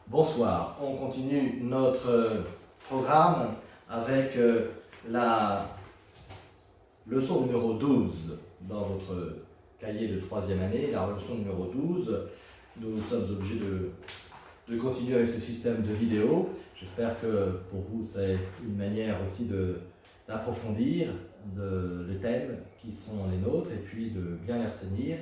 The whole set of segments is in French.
Bonsoir, on continue notre programme avec la leçon numéro 12 dans votre cahier de 3e année, la leçon numéro 12. Nous sommes obligés de continuer avec ce système de vidéo. J'espère que pour vous c'est une manière aussi d'approfondir les thèmes qui sont les nôtres et puis de bien les retenir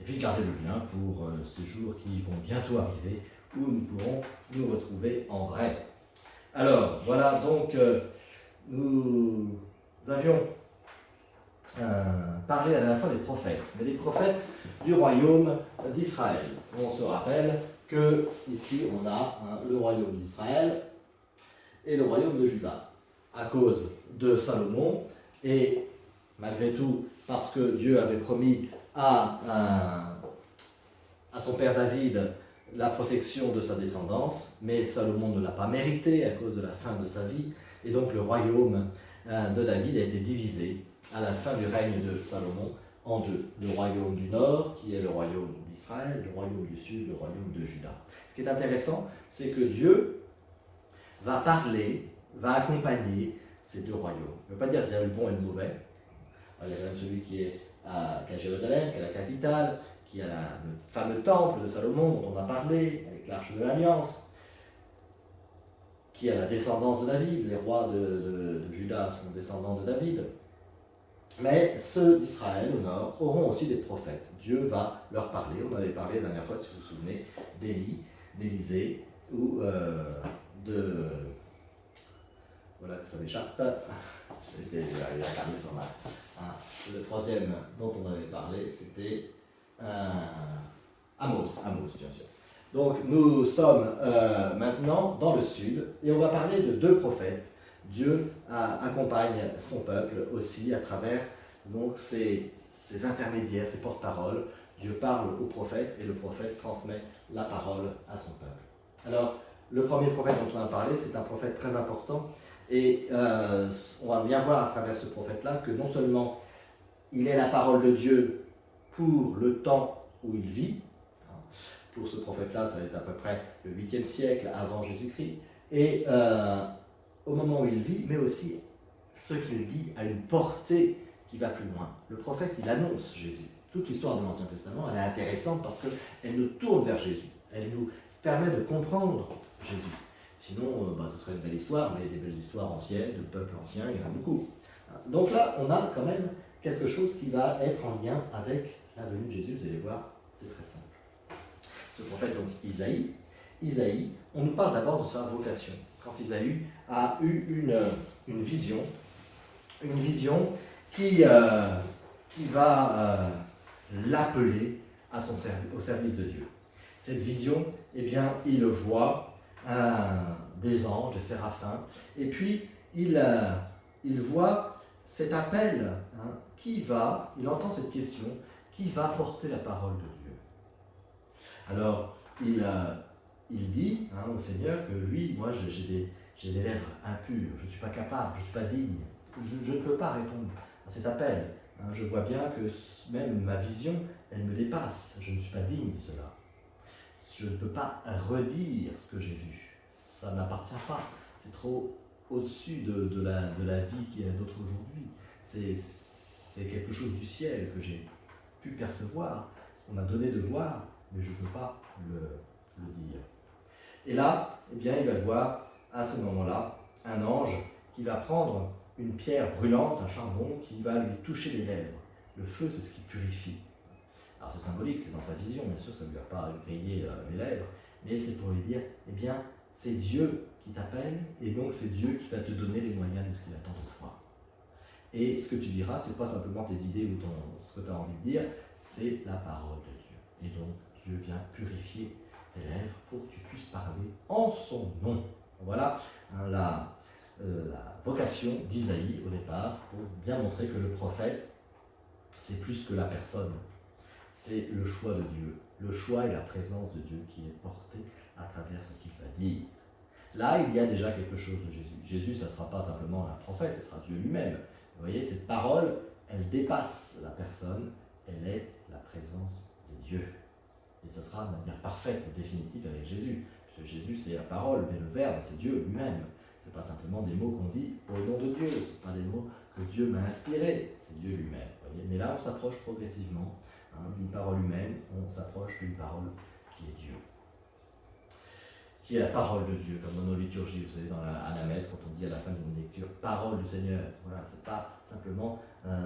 et puis gardez-le bien pour ces jours qui vont bientôt arriver où nous pourrons nous retrouver en vrai. Alors, voilà, donc, nous avions parlé à la dernière fois des prophètes, mais des prophètes du royaume d'Israël. On se rappelle que ici, on a le royaume d'Israël et le royaume de Juda, à cause de Salomon, et malgré tout, parce que Dieu avait promis à son père David la protection de sa descendance, mais Salomon ne l'a pas mérité à cause de la fin de sa vie, et donc le royaume de David a été divisé à la fin du règne de Salomon en deux. Le royaume du nord, qui est le royaume d'Israël, le royaume du sud, le royaume de Juda. Ce qui est intéressant, c'est que Dieu va parler, va accompagner ces deux royaumes. Il ne veut pas dire qu'il y a le bon et le mauvais. Il y a même celui qui est à Jérusalem, qui est la capitale, qui a le fameux temple de Salomon dont on a parlé, avec l'arche de l'Alliance, qui a la descendance de David, les rois de Juda sont descendants de David. Mais ceux d'Israël au nord auront aussi des prophètes. Dieu va leur parler. On avait parlé la dernière fois, si vous vous souvenez, d'Élie, d'Élisée, ou voilà que ça m'échappe. Je vais essayer de regarder sur ma... Le troisième dont on avait parlé, c'était Amos, bien sûr. Donc nous sommes maintenant dans le sud et on va parler de deux prophètes. Dieu accompagne son peuple aussi à travers donc ses intermédiaires, ses porte-paroles. Dieu parle au prophète et le prophète transmet la parole à son peuple. Alors le premier prophète dont on a parlé, c'est un prophète très important et on va bien voir à travers ce prophète-là que non seulement il est la parole de Dieu pour le temps où il vit. Pour ce prophète-là, ça va être à peu près le 8e siècle avant Jésus-Christ. Et au moment où il vit, mais aussi ce qu'il dit a une portée qui va plus loin. Le prophète, il annonce Jésus. Toute l'histoire de l'Ancien Testament, elle est intéressante parce qu'elle nous tourne vers Jésus. Elle nous permet de comprendre Jésus. Sinon, ce serait une belle histoire, mais des belles histoires anciennes, de peuples anciens, il y en a beaucoup. Donc là, on a quand même quelque chose qui va être en lien avec la venue de Jésus. Vous allez voir, c'est très simple. Ce prophète, donc Isaïe, on nous parle d'abord de sa vocation. Quand Isaïe a eu une vision qui va l'appeler au service de Dieu. Cette vision, eh bien, il voit des anges, des séraphins, et puis il voit cet appel, il entend cette question, qui va porter la parole de Dieu. Alors, il dit au Seigneur que lui, moi j'ai des lèvres impures, je ne suis pas capable, je ne suis pas digne, je ne peux pas répondre à cet appel. Je vois bien que même ma vision, elle me dépasse, je ne suis pas digne de cela. Je ne peux pas redire ce que j'ai vu, ça ne m'appartient pas, c'est trop au-dessus de la vie qui est la nôtre aujourd'hui. C'est quelque chose du ciel que j'ai pu percevoir, on m'a donné de voir, mais je ne peux pas le dire. Et là, eh bien, il va voir à ce moment-là un ange qui va prendre une pierre brûlante, un charbon, qui va lui toucher les lèvres. Le feu, c'est ce qui purifie. Alors c'est symbolique, c'est dans sa vision, bien sûr, ça ne lui a pas grillé les lèvres, mais c'est pour lui dire, eh bien, c'est Dieu qui t'appelle, et donc c'est Dieu qui va te donner les moyens de ce qu'il attend de toi. Et ce que tu diras, ce n'est pas simplement tes idées ou ce que tu as envie de dire, c'est la parole de Dieu. Et donc, Dieu vient purifier tes lèvres pour que tu puisses parler en son nom. Voilà la vocation d'Isaïe au départ, pour bien montrer que le prophète, c'est plus que la personne. C'est le choix de Dieu. Le choix et la présence de Dieu qui est porté à travers ce qu'il va dire. Là, il y a déjà quelque chose de Jésus. Jésus, ça ne sera pas simplement un prophète, ce sera Dieu lui-même. Vous voyez, cette parole, elle dépasse la personne, elle est la présence de Dieu. Et ce sera de manière parfaite et définitive avec Jésus. Puisque Jésus Jésus, c'est la parole, mais le Verbe, c'est Dieu lui-même. Ce n'est pas simplement des mots qu'on dit au nom de Dieu, ce ne sont pas des mots que Dieu m'a inspirés, c'est Dieu lui-même. Mais là, on s'approche progressivement d'une parole humaine, on s'approche d'une parole qui est Dieu. Qui est la parole de Dieu, comme dans nos liturgies, vous savez, à la messe, quand on dit à la fin d'une lecture, parole du Seigneur. Voilà, ce n'est pas simplement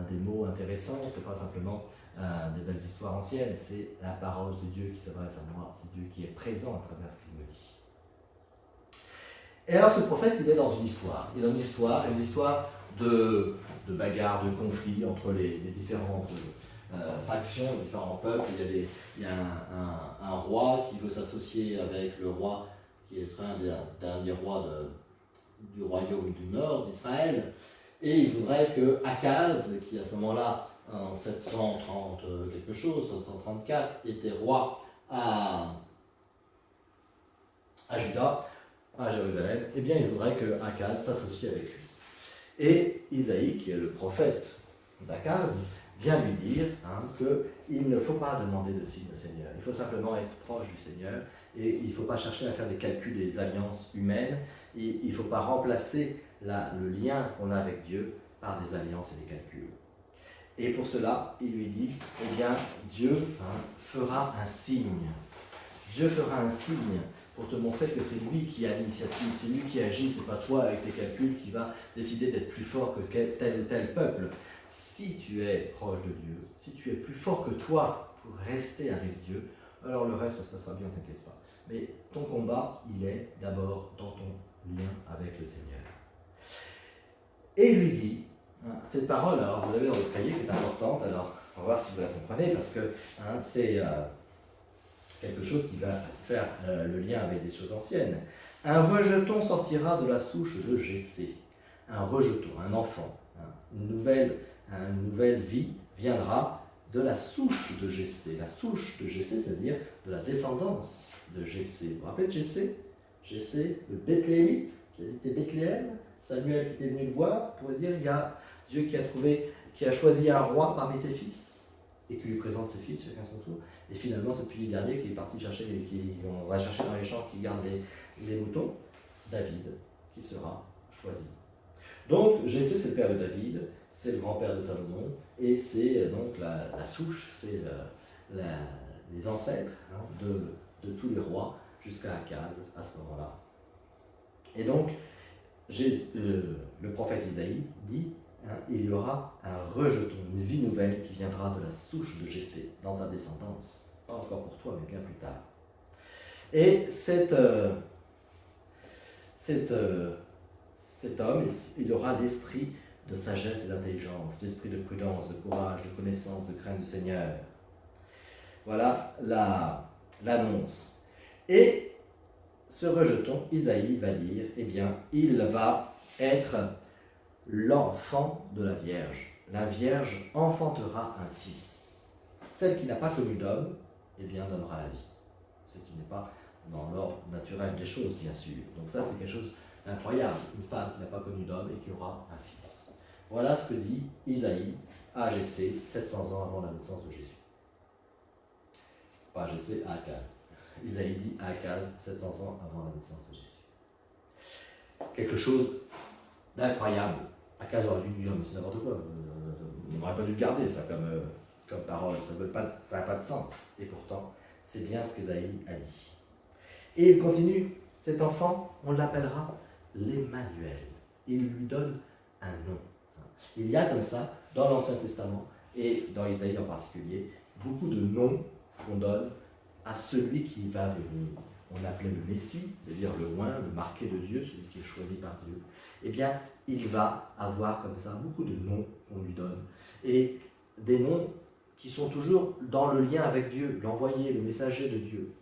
des mots intéressants, ce n'est pas simplement des belles histoires anciennes, c'est la parole, c'est Dieu qui s'adresse à moi, c'est Dieu qui est présent à travers ce qu'il me dit. Et alors ce prophète, il est dans une histoire. Il est dans une histoire de bagarres, de conflits entre les différentes factions, les différents peuples. Il y a un roi qui veut s'associer avec le roi qui serait un dernier roi du royaume du nord d'Israël. Et il voudrait que Akaz, qui à ce moment-là, en 730 quelque chose, 734, était roi à Juda, à Jérusalem, eh bien il voudrait que Akaz s'associe avec lui. Et Isaïe, qui est le prophète d'Akaz, vient lui dire qu'il ne faut pas demander de signe au Seigneur, il faut simplement être proche du Seigneur, et il ne faut pas chercher à faire des calculs des alliances humaines, et il ne faut pas remplacer le lien qu'on a avec Dieu par des alliances et des calculs. Et pour cela, il lui dit, eh bien, Dieu fera un signe. Dieu fera un signe pour te montrer que c'est lui qui a l'initiative, c'est lui qui agit, c'est pas toi avec tes calculs qui va décider d'être plus fort que tel ou tel peuple. Si tu es proche de Dieu, si tu es plus fort que toi pour rester avec Dieu, alors le reste, ça se passera bien, t'inquiète pas. Mais ton combat, il est d'abord dans ton lien avec le Seigneur. Et il lui dit, cette parole, alors vous l'avez dans votre cahier qui est importante, alors on va voir si vous la comprenez, parce que c'est quelque chose qui va faire le lien avec des choses anciennes. Un rejeton sortira de la souche de Jessé. Un rejeton, un enfant, une nouvelle vie viendra de la souche de Jessé. La souche de Jessé, c'est-à-dire de la descendance de Jessé. Vous vous rappelez de Jessé? Jessé, le Bethléemite, qui habitait Bethléem. Samuel qui était venu le voir pour lui dire, il y a Dieu qui a choisi un roi parmi tes fils, et qui lui présente ses fils chacun son tour. Et finalement, c'est puis le dernier qui est parti chercher, on va chercher dans les champs, qui garde les moutons, David, qui sera choisi. Donc, Jessé, c'est le père de David, c'est le grand-père de Salomon, et c'est donc la souche, c'est les ancêtres de tous les rois, jusqu'à Akaz, à ce moment-là. Et donc, le prophète Isaïe dit, il y aura un rejeton, une vie nouvelle qui viendra de la souche de Jessé, dans ta descendance. Pas encore pour toi, mais bien plus tard. Et cet homme, il aura l'esprit de sagesse et d'intelligence, l'esprit de prudence, de courage, de connaissance, de crainte du Seigneur. Voilà l'annonce. Et ce rejeton, Isaïe va dire, eh bien, il va être l'enfant de la Vierge. La Vierge enfantera un fils. Celle qui n'a pas connu d'homme, eh bien, donnera la vie. Ce qui n'est pas dans l'ordre naturel des choses, bien sûr. Donc ça, c'est quelque chose d'incroyable. Une femme qui n'a pas connu d'homme et qui aura un fils. Voilà ce que dit Isaïe à Jessé, 700 ans avant la naissance de Jésus. Pas Jessé, à Akaz. Isaïe dit à Akaz, 700 ans avant la naissance de Jésus. Quelque chose d'incroyable. Akaz aurait dû dire, mais c'est n'importe quoi. On n'aurait pas dû le garder, ça, comme parole. Ça n'a pas de sens. Et pourtant, c'est bien ce qu'Isaïe a dit. Et il continue, cet enfant, on l'appellera l'Emmanuel. Il lui donne un nom. Il y a comme ça, dans l'Ancien Testament, et dans Isaïe en particulier, beaucoup de noms qu'on donne à celui qui va venir. On l'appelait le Messie, c'est-à-dire le oint, le marqué de Dieu, celui qui est choisi par Dieu. Eh bien, il va avoir comme ça beaucoup de noms qu'on lui donne. Et des noms qui sont toujours dans le lien avec Dieu, l'envoyé, le messager de Dieu.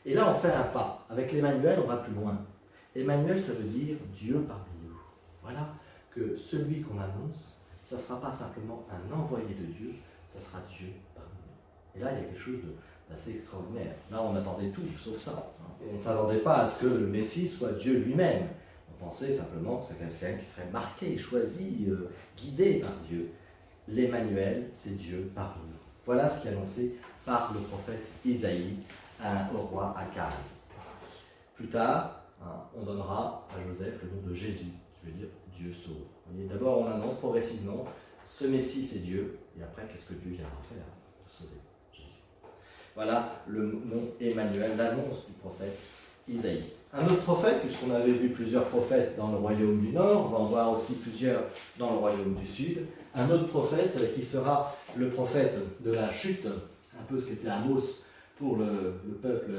Et là, on fait un pas. Avec l'Emmanuel, on va plus loin. Emmanuel, ça veut dire Dieu parmi nous. Voilà que celui qu'on annonce, ça ne sera pas simplement un envoyé de Dieu, ça sera Dieu parmi nous. Et là, il y a quelque chose d'assez extraordinaire. Là, on attendait tout, sauf ça. On ne s'attendait pas à ce que le Messie soit Dieu lui-même. On pensait simplement que c'est quelqu'un qui serait marqué, choisi, guidé par Dieu. L'Emmanuel, c'est Dieu parmi nous. Voilà ce qui est annoncé par le prophète Isaïe au roi Akaz. Plus tard, hein, on donnera à Joseph le nom de Jésus, qui veut dire Dieu sauve. D'abord, on annonce progressivement, ce Messie c'est Dieu, et après, qu'est-ce que Dieu viendra faire? Sauver Jésus. Voilà le nom Emmanuel, l'annonce du prophète Isaïe. Un autre prophète, puisqu'on avait vu plusieurs prophètes dans le royaume du Nord, on va en voir aussi plusieurs dans le royaume du Sud. Un autre prophète qui sera le prophète de la chute, un peu ce qu'était Amos pour le peuple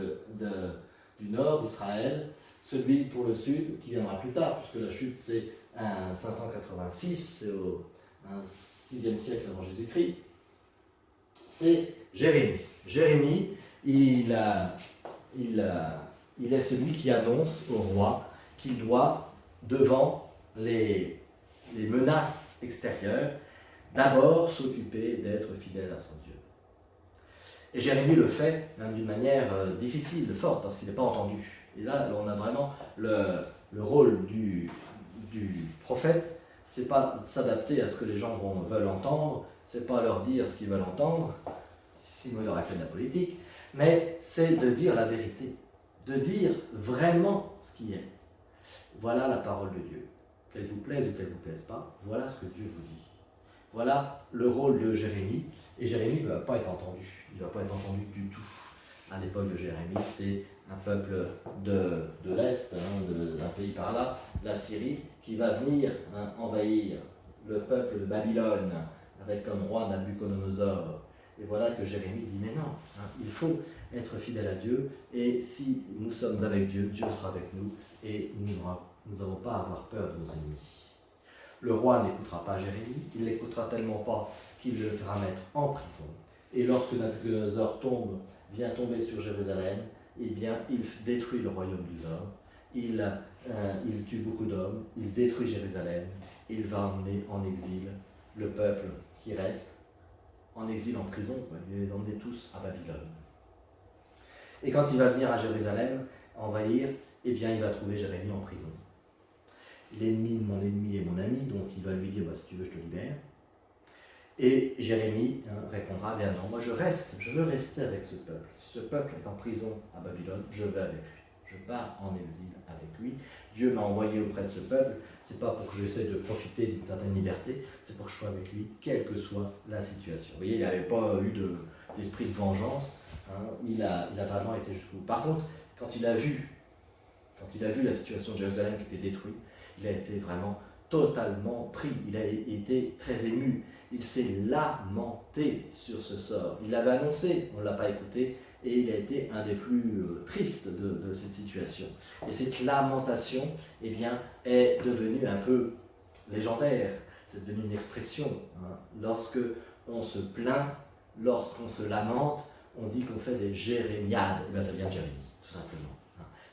du Nord d'Israël, celui pour le Sud qui viendra plus tard, puisque la chute c'est en 586, c'est au 6e siècle avant Jésus-Christ, c'est Jérémie. Jérémie, il est celui qui annonce au roi qu'il doit, devant les menaces extérieures, d'abord s'occuper d'être fidèle à son Dieu. Et Jérémie le fait d'une manière difficile, forte, parce qu'il n'est pas entendu. Et là, on a vraiment le rôle du prophète, c'est pas s'adapter à ce que les gens veulent entendre, c'est pas leur dire ce qu'ils veulent entendre, sinon il aurait fait de la politique, mais c'est de dire la vérité, de dire vraiment ce qui est. Voilà la parole de Dieu. Qu'elle vous plaise ou qu'elle ne vous plaise pas, voilà ce que Dieu vous dit. Voilà le rôle de Jérémie, et Jérémie ne va pas être entendu. Il ne va pas être entendu du tout. À l'époque de Jérémie, c'est un peuple de l'Est, d'un pays par là, la Syrie, qui va venir envahir le peuple de Babylone, avec comme roi Nabuchodonosor. Et voilà que Jérémie dit, mais non, il faut être fidèle à Dieu, et si nous sommes avec Dieu, Dieu sera avec nous, et nous n'avons pas à avoir peur de nos ennemis. Le roi n'écoutera pas Jérémie, il ne l'écoutera tellement pas qu'il le fera mettre en prison. Et lorsque Nabuchodonosor vient tomber sur Jérusalem, eh bien, il détruit le royaume du Nord, il tue beaucoup d'hommes, il détruit Jérusalem, il va emmener en exil le peuple qui reste, en exil, en prison, il va les emmener tous à Babylone. Et quand il va venir à Jérusalem, envahir, eh bien, il va trouver Jérémie en prison. L'ennemi de mon ennemi est mon ami, donc il va lui dire, si tu veux, je te libère. Et Jérémie répondra, bien non, moi je veux rester avec ce peuple. Si ce peuple est en prison à Babylone, je vais avec lui. Je pars en exil avec lui. Dieu m'a envoyé auprès de ce peuple, c'est pas pour que j'essaie de profiter d'une certaine liberté, c'est pour que je sois avec lui, quelle que soit la situation. Vous voyez, il n'avait pas eu d'esprit de vengeance, il a vraiment été jusqu'au bout. Par contre, quand il a vu la situation de Jérusalem qui était détruite, il a été vraiment totalement pris, il a été très ému, il s'est lamenté sur ce sort. Il l'avait annoncé, on ne l'a pas écouté, et il a été un des plus tristes de cette situation. Et cette lamentation, eh bien, est devenue un peu légendaire, c'est devenu une expression. Lorsque on se plaint, lorsqu'on se lamente, on dit qu'on fait des jérémiades, et bien ça vient de Jérémie, tout simplement.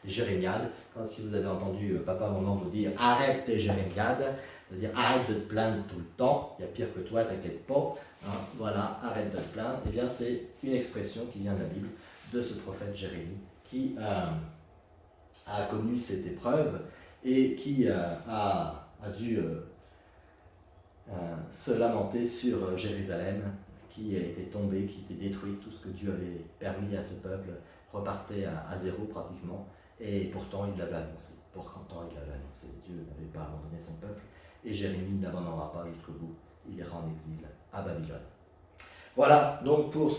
Les jérémiades, si vous avez entendu papa, maman vous dire « arrête tes jérémiades », c'est-à-dire arrête de te plaindre tout le temps, il y a pire que toi, t'inquiète pas, voilà, arrête de te plaindre, et bien c'est une expression qui vient de la Bible, de ce prophète Jérémie, qui a connu cette épreuve, et qui a dû se lamenter sur Jérusalem, qui a été tombée, qui était détruite, tout ce que Dieu avait permis à ce peuple repartait à zéro pratiquement. Et pourtant, il l'avait annoncé. Dieu n'avait pas abandonné son peuple. Et Jérémie n'abandonnera pas jusqu'au bout. Il ira en exil à Babylone. Voilà, donc pour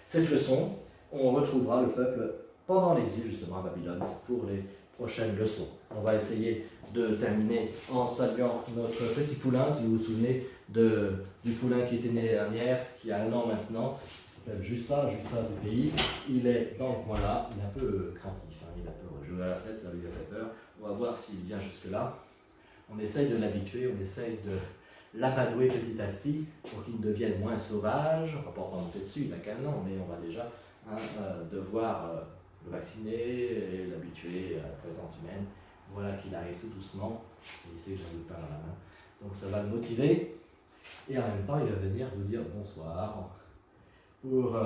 cette leçon, on retrouvera le peuple pendant l'exil justement à Babylone pour les prochaines leçons. On va essayer de terminer en saluant notre petit poulain, si vous vous souvenez du poulain qui était né l'année dernière, qui a 1 an maintenant. Jussa du pays, il est dans le coin là, il est un peu craintif, il a peur, jouer à la fenêtre, ça lui a fait peur, on va voir s'il vient jusque là. On essaye de l'habituer, on essaye de l'amadouer petit à petit pour qu'il devienne moins sauvage, on va pas monter dessus, il n'a qu'1 an, mais on va déjà devoir le vacciner et l'habituer à la présence humaine. Voilà qu'il arrive tout doucement, il sait que j'ai le pain dans la main, donc ça va le motiver, et en même temps il va venir vous dire bonsoir, pour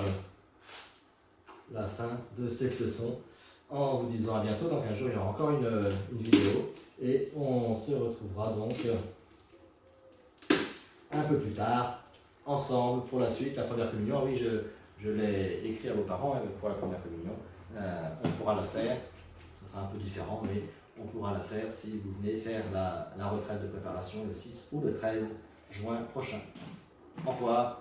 la fin de cette leçon, en vous disant à bientôt. Dans 15 jours, il y aura encore une vidéo, et on se retrouvera donc un peu plus tard, ensemble, pour la suite, la première communion. Oui, je l'ai écrit à vos parents pour la première communion, on pourra la faire Ce sera un peu différent, mais on pourra la faire si vous venez faire la retraite de préparation le 6 ou le 13 juin prochain. Au revoir.